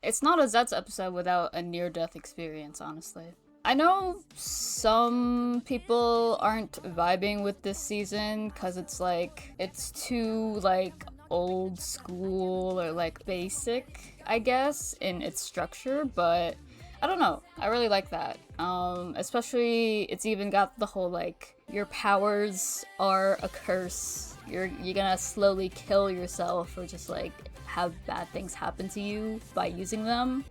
It's not a Zeztz episode without a near-death experience, honestly. I know some people aren't vibing with this season because it's like, it's too like old school or like basic, I guess, in its structure, but I don't know. I really like that. Especially it's even got the whole like, your powers are a curse. You're gonna slowly kill yourself or just like have bad things happen to you by using them.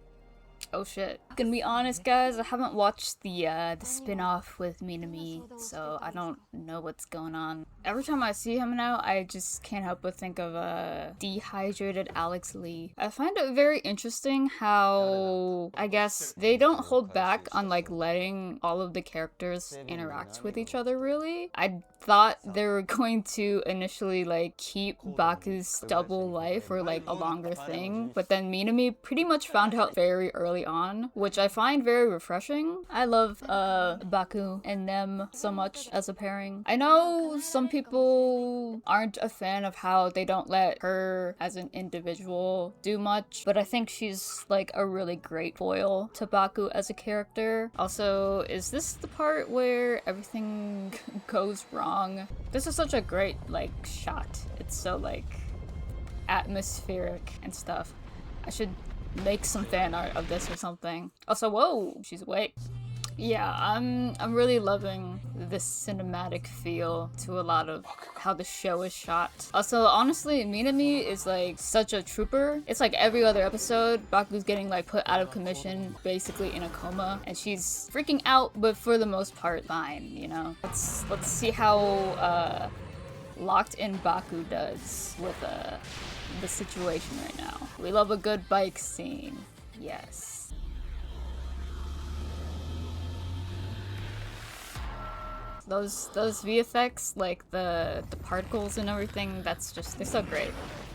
Oh shit. Gonna be honest, guys, I haven't watched the spin-off with Minami, so I don't know what's going on. Every time I see him now, I just can't help but think of dehydrated Alex Lee. I find it very interesting how, I guess, they don't hold back on like letting all of the characters interact with each other, really. I thought they were going to initially like keep Baku's double life or like a longer thing, but then Minami pretty much found out very early on, which I find very refreshing. I love Baku and Nem so much as a pairing. I know some people aren't a fan of how they don't let her as an individual do much, but I think she's like a really great foil to Baku as a character. Also, is this the part where everything goes wrong? This is such a great like shot. It's so like atmospheric and stuff. I should make some fan art of this or something. Also, whoa, she's awake. Yeah, I'm really loving this cinematic feel to a lot of how the show is shot. Also, honestly, Minami is like such a trooper. It's like every other episode, Baku's getting like put out of commission, basically in a coma, and she's freaking out, but for the most part, fine, you know? Let's see how locked in Baku does with the situation right now. We love a good bike scene. Yes. Those VFX, like the particles and everything, they're so great.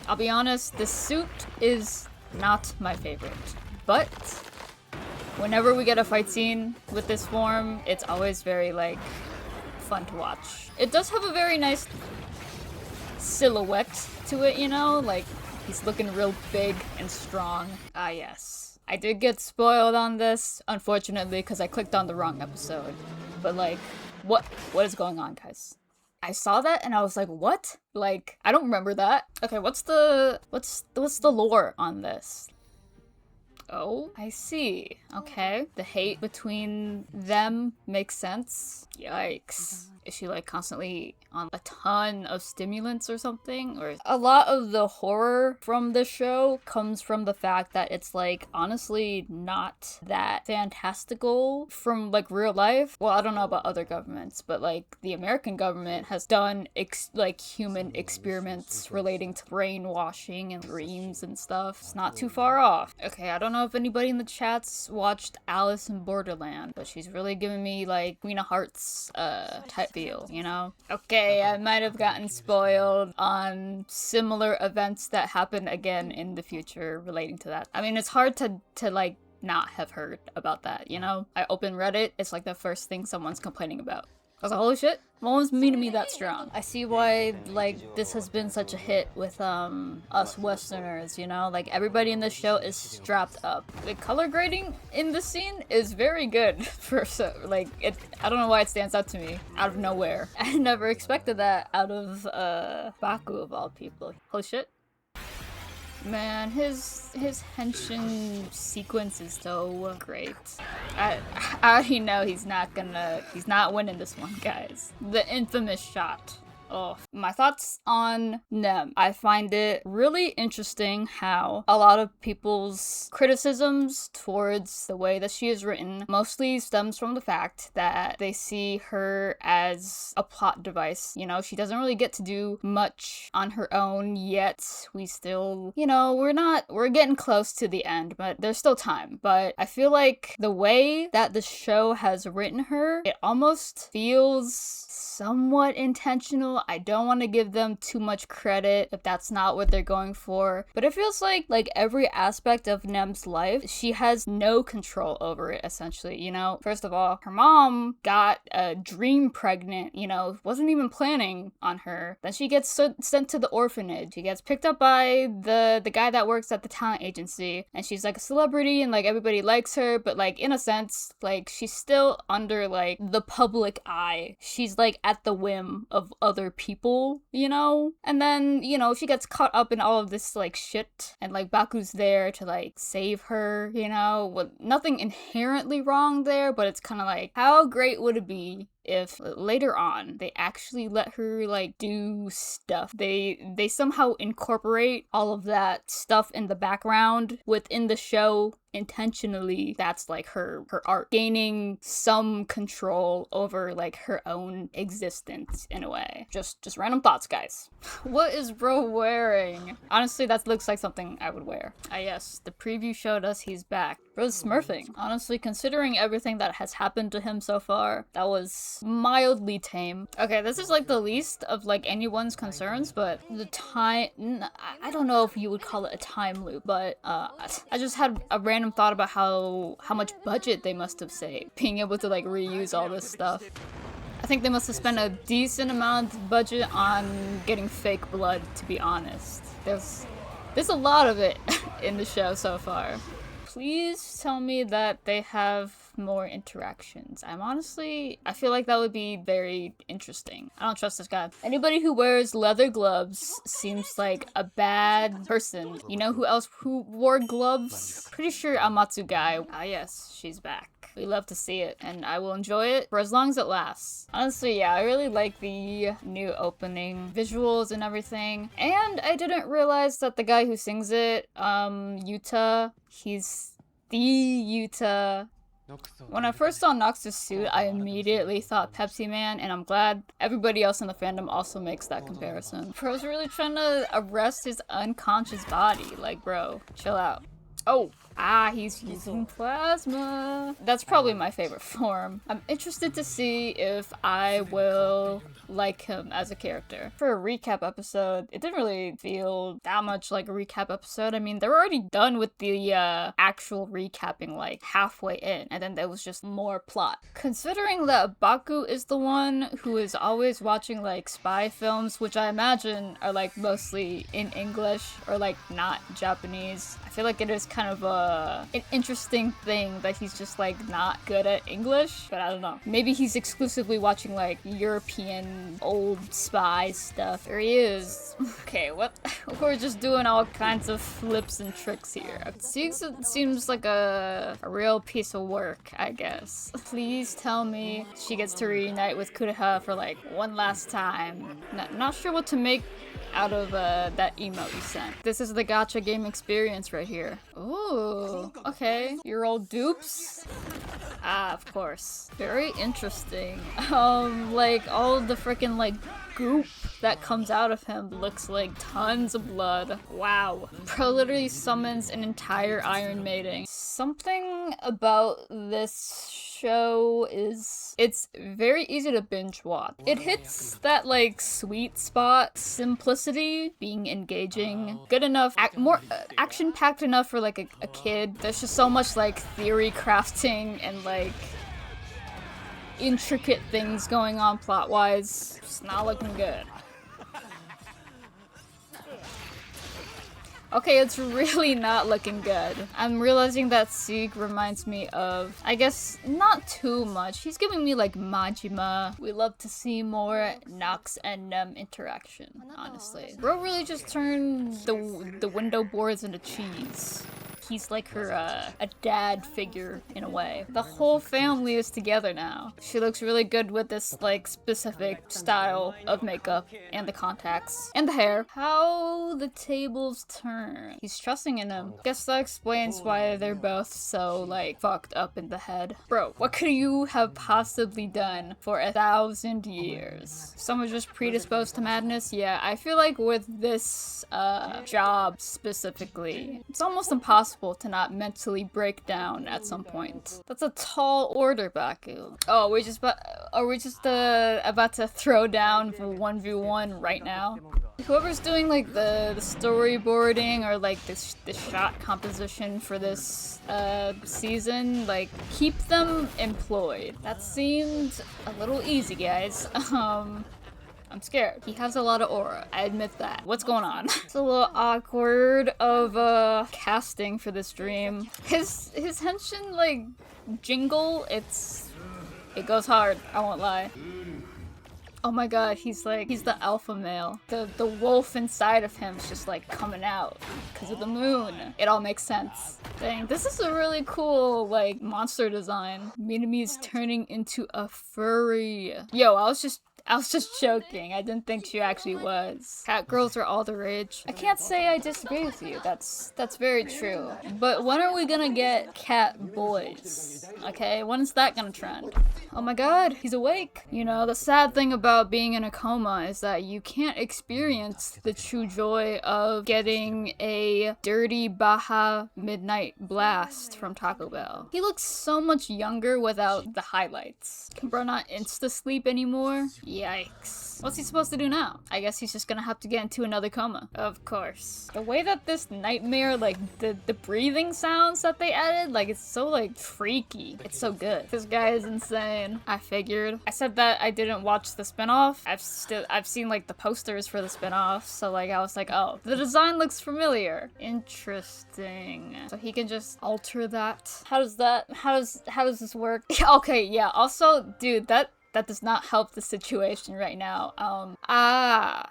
I'll be honest, this suit is not my favorite, but whenever we get a fight scene with this form, it's always very like fun to watch. It does have a very nice silhouette to it, you know, like he's looking real big and strong. Ah yes, I did get spoiled on this, unfortunately, because I clicked on the wrong episode, but like, what is going on, guys? I saw that and I was like, what? Like, I don't remember that. Okay, what's the lore on this? Oh, I see. Okay. The hate between them makes sense. Yikes. Is she like constantly on a ton of stimulants or something? Or a lot of the horror from the show comes from the fact that it's like honestly not that fantastical from like real life. Well, I don't know about other governments, but like the American government has done like human experiments relating to brainwashing and dreams and stuff. It's not too far off. Okay, I don't know if anybody in the chats watched Alice in Borderland, but she's really giving me like Queen of Hearts type feel, you know? Okay, I might have gotten spoiled on similar events that happen again in the future relating to that. I mean, it's hard to like not have heard about that, you know? I open Reddit, it's like the first thing someone's complaining about. I was like, holy shit, what was Minami that strong? I see why, like, this has been such a hit with, us Westerners, you know? Like, everybody in this show is strapped up. The color grading in this scene is very good for, I don't know why it stands out to me out of nowhere. I never expected that out of, Baku of all people. Holy shit. Man, his henshin sequence is so great. I already know he's not winning this one, guys. The infamous shot. Oh, my thoughts on Nem. I find it really interesting how a lot of people's criticisms towards the way that she is written mostly stems from the fact that they see her as a plot device. You know, she doesn't really get to do much on her own yet. We still, you know, we're getting close to the end, but there's still time. But I feel like the way that the show has written her, it almost feels somewhat intentional. I don't want to give them too much credit if that's not what they're going for, but it feels like every aspect of Nem's life, she has no control over it, essentially, you know? First of all, her mom got a dream pregnant, you know, wasn't even planning on her. Then she gets sent to the orphanage. She gets picked up by the guy that works at the talent agency, and she's like a celebrity and like everybody likes her, but like in a sense, like she's still under like the public eye. She's like at the whim of other people, you know? And then, you know, she gets caught up in all of this like shit, and like Baku's there to like save her, you know? With nothing inherently wrong there, but it's kind of like, how great would it be if later on they actually let her like do stuff? They somehow incorporate all of that stuff in the background within the show intentionally. That's like her art, gaining some control over like her own existence in a way. Just random thoughts, guys. What is bro wearing? Honestly, that looks like something I would wear. Ah yes, the preview showed us he's back. Bro's smurfing. Honestly, considering everything that has happened to him so far, that was mildly tame. Okay, this is like the least of like anyone's concerns, but the time, I don't know if you would call it a time loop, but I just had a random thought about how much budget they must have saved, being able to like reuse all this stuff. I think they must have spent a decent amount of budget on getting fake blood, to be honest. There's a lot of it in the show so far. Please tell me that they have more interactions. I feel like that would be very interesting. I don't trust this guy. Anybody who wears leather gloves seems like a bad person. You know who else who wore gloves? Pretty sure Amatsu guy. Ah yes, she's back. We love to see it, and I will enjoy it for as long as it lasts. Honestly, yeah, I really like the new opening visuals and everything. And I didn't realize that the guy who sings it, Yuta, he's the Yuta. When I first saw Nox's suit, I immediately thought Pepsi Man, and I'm glad everybody else in the fandom also makes that comparison. Bro's really trying to arrest his unconscious body. Like, bro, chill out. Oh, he's using plasma. That's probably my favorite form. I'm interested to see if I will like him as a character. For a recap episode, it didn't really feel that much like a recap episode. I mean, they were already done with the actual recapping like halfway in, and then there was just more plot. Considering that Baku is the one who is always watching like spy films, which I imagine are like mostly in English or like not Japanese, I feel like it is kind of an interesting thing that he's just like not good at English, but I don't know. Maybe he's exclusively watching like European old spy stuff. There he is. Okay, what? We're just doing all kinds of flips and tricks here. It seems like a real piece of work, I guess. Please tell me she gets to reunite with Kureha for like one last time. Not sure what to make out of that email you sent. This is the gacha game experience right here. Ooh, okay. Your old dupes? Ah, of course. Very interesting. Like all of the freaking like goop that comes out of him looks like tons of blood. Wow. Bro literally summons an entire Iron Maiden. Something about this show is it's very easy to binge watch. It hits that like sweet spot, simplicity, being engaging, good enough, more action-packed enough for like a kid. There's just so much like theory crafting and like intricate things going on plot-wise. It's not looking good. Okay, it's really not looking good. I'm realizing that Sieg reminds me of, I guess, not too much. He's giving me like Majima. We love to see more Nox and Nem interaction, honestly. Bro really just turned the window boards into cheese. He's like her, a dad figure in a way. The whole family is together now. She looks really good with this, like, specific style of makeup and the contacts and the hair. How the tables turn. He's trusting in him. Guess that explains why they're both so, like, fucked up in the head. Bro, what could you have possibly done for 1,000 years? Someone just predisposed to madness? Yeah, I feel like with this, job specifically, it's almost impossible impossible to not mentally break down at some point. That's a tall order, Baku. Oh, are we just about to throw down for 1v1 right now? Whoever's doing like the storyboarding or like the shot composition for this season, like keep them employed. That seemed a little easy, guys. I'm scared. He has a lot of aura. I admit that. What's going on? It's a little awkward of casting for this dream. His henshin like jingle, it goes hard. I won't lie. Oh my god, he's the alpha male. The wolf inside of him is just like coming out because of the moon. It all makes sense. Dang, this is a really cool like monster design. Minami's turning into a furry. Yo, I was just joking. I didn't think she actually was. Cat girls are all the rage. I can't say I disagree with you. That's very true. But when are we gonna get cat boys? Okay, when is that gonna trend? Oh my god, he's awake. You know, the sad thing about being in a coma is that you can't experience the true joy of getting a dirty Baja midnight blast from Taco Bell. He looks so much younger without the highlights. Can bro not insta-sleep anymore? Yikes. What's he supposed to do now? I guess he's just gonna have to get into another coma. Of course. The way that this nightmare, like, the breathing sounds that they added, like, it's so, like, freaky. It's so good. This guy is insane. I figured. I said that I didn't watch the spinoff. I've seen, like, the posters for the spinoff, so, like, I was like, oh, the design looks familiar. Interesting. So he can just alter that. How does this work? Okay, yeah. Also, dude, that does not help the situation right now.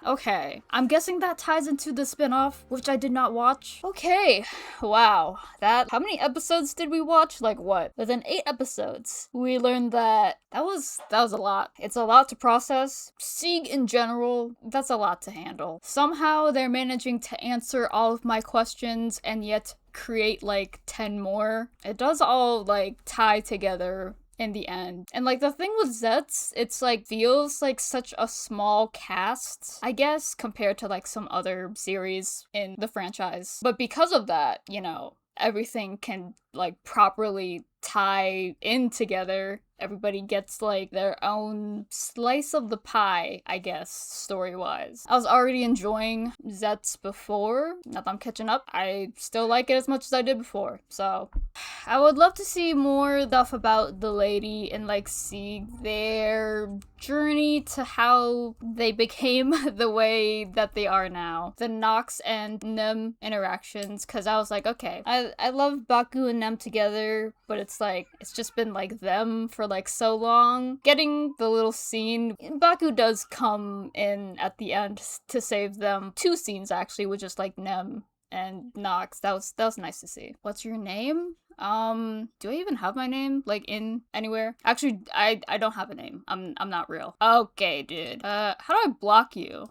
Okay. I'm guessing that ties into the spinoff, which I did not watch. Okay. Wow. How many episodes did we watch? Like what? Within 8 episodes, we learned that was a lot. It's a lot to process. Sieg in general, that's a lot to handle. Somehow they're managing to answer all of my questions and yet create like 10 more. It does all like tie together in the end. And like the thing with Zeztz, it's like feels like such a small cast, I guess, compared to like some other series in the franchise. But because of that, you know, everything can like properly tie in together. Everybody gets like their own slice of the pie, I guess, story-wise. I was already enjoying Zeztz before. Now that I'm catching up, I still like it as much as I did before. So I would love to see more stuff about the lady and like see their journey to how they became the way that they are now. The Nox and Nem interactions, because I was like, okay, I love Baku and Nem together, but it's like, it's just been like them for like so long. Getting the little scene, Baku does come in at the end to save them. 2 scenes actually, with just like Nem and Nox. That was nice to see. What's your name? Do I even have my name, like, in anywhere? Actually, I don't have a name. I'm not real. Okay, dude. How do I block you?